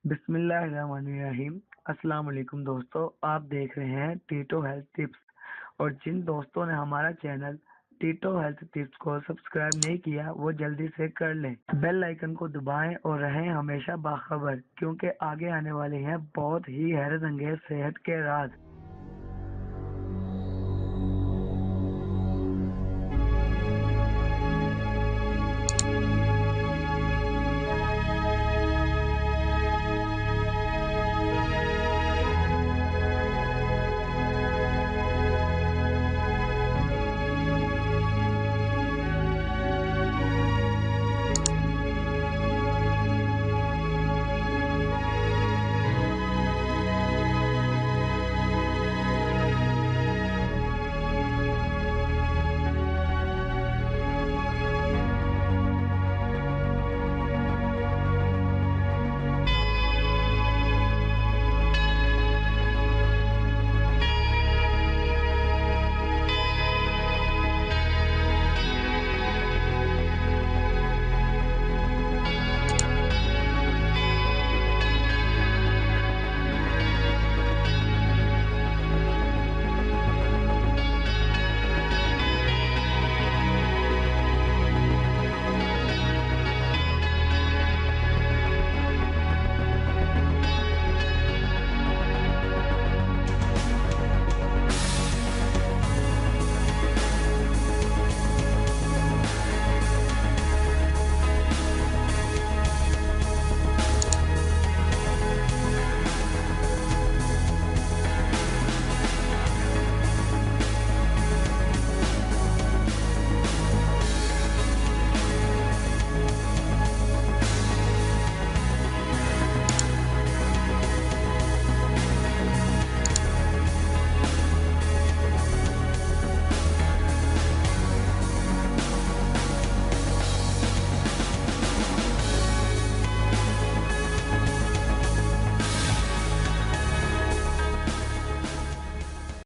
बिस्मिल्लाहिर्रहमानिर्रहीम। अस्सलाम वालेकुम दोस्तों, आप देख रहे हैं टीटो हेल्थ टिप्स। और जिन दोस्तों ने हमारा चैनल टीटो हेल्थ टिप्स को सब्सक्राइब नहीं किया वो जल्दी से कर लें, बेल आइकन को दबाएं और रहें हमेशा बाखबर, क्योंकि आगे आने वाले हैं बहुत ही हैरत अंगेज सेहत के राज।